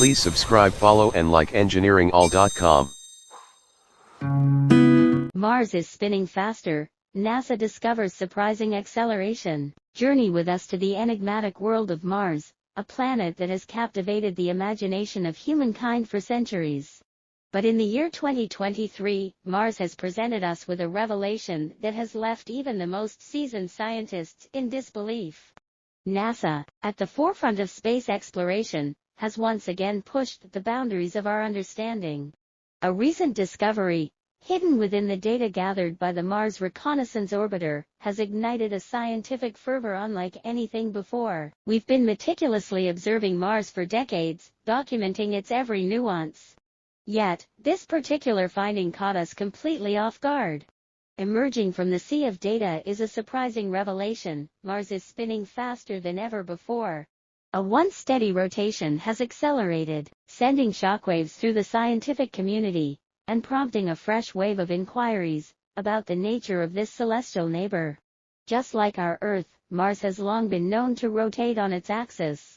Please subscribe, follow and like engineeringall.com. Mars is spinning faster. NASA discovers surprising acceleration. Journey with us to the enigmatic world of Mars, a planet that has captivated the imagination of humankind for centuries. But in the year 2023, Mars has presented us with a revelation that has left even the most seasoned scientists in disbelief. NASA, at the forefront of space exploration, has once again pushed the boundaries of our understanding. A recent discovery, hidden within the data gathered by the Mars Reconnaissance Orbiter, has ignited a scientific fervor unlike anything before. We've been meticulously observing Mars for decades, documenting its every nuance. Yet, this particular finding caught us completely off guard. Emerging from the sea of data is a surprising revelation. Mars is spinning faster than ever before. A once steady rotation has accelerated, sending shockwaves through the scientific community, and prompting a fresh wave of inquiries about the nature of this celestial neighbor. Just like our Earth, Mars has long been known to rotate on its axis.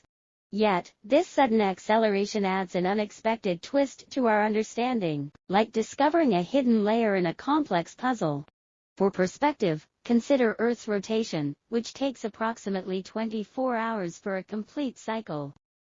Yet, this sudden acceleration adds an unexpected twist to our understanding, like discovering a hidden layer in a complex puzzle. For perspective, consider Earth's rotation, which takes approximately 24 hours for a complete cycle.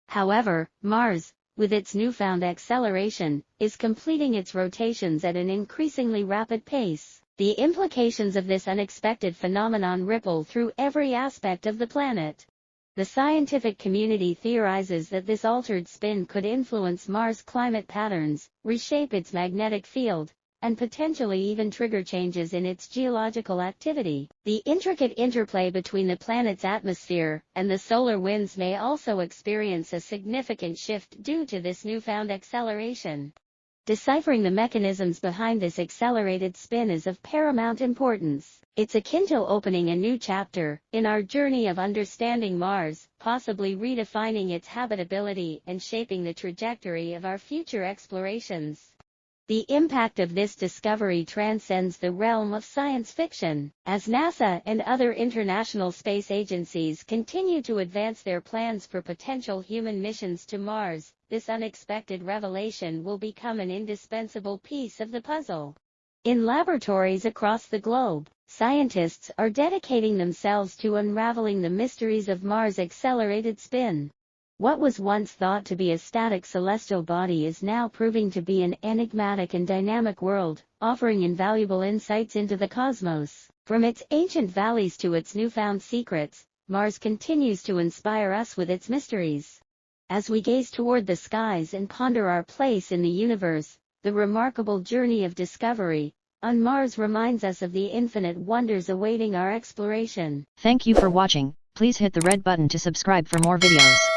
However, Mars, with its newfound acceleration, is completing its rotations at an increasingly rapid pace. The implications of this unexpected phenomenon ripple through every aspect of the planet. The scientific community theorizes that this altered spin could influence Mars' climate patterns, reshape its magnetic field, and potentially even trigger changes in its geological activity. The intricate interplay between the planet's atmosphere and the solar winds may also experience a significant shift due to this newfound acceleration. Deciphering the mechanisms behind this accelerated spin is of paramount importance. It's akin to opening a new chapter in our journey of understanding Mars, possibly redefining its habitability and shaping the trajectory of our future explorations. The impact of this discovery transcends the realm of science fiction. As NASA and other international space agencies continue to advance their plans for potential human missions to Mars, this unexpected revelation will become an indispensable piece of the puzzle. In laboratories across the globe, scientists are dedicating themselves to unraveling the mysteries of Mars' accelerated spin. What was once thought to be a static celestial body is now proving to be an enigmatic and dynamic world, offering invaluable insights into the cosmos. From its ancient valleys to its newfound secrets, Mars continues to inspire us with its mysteries. As we gaze toward the skies and ponder our place in the universe, the remarkable journey of discovery on Mars reminds us of the infinite wonders awaiting our exploration. Thank you for watching. Please hit the red button to subscribe for more videos.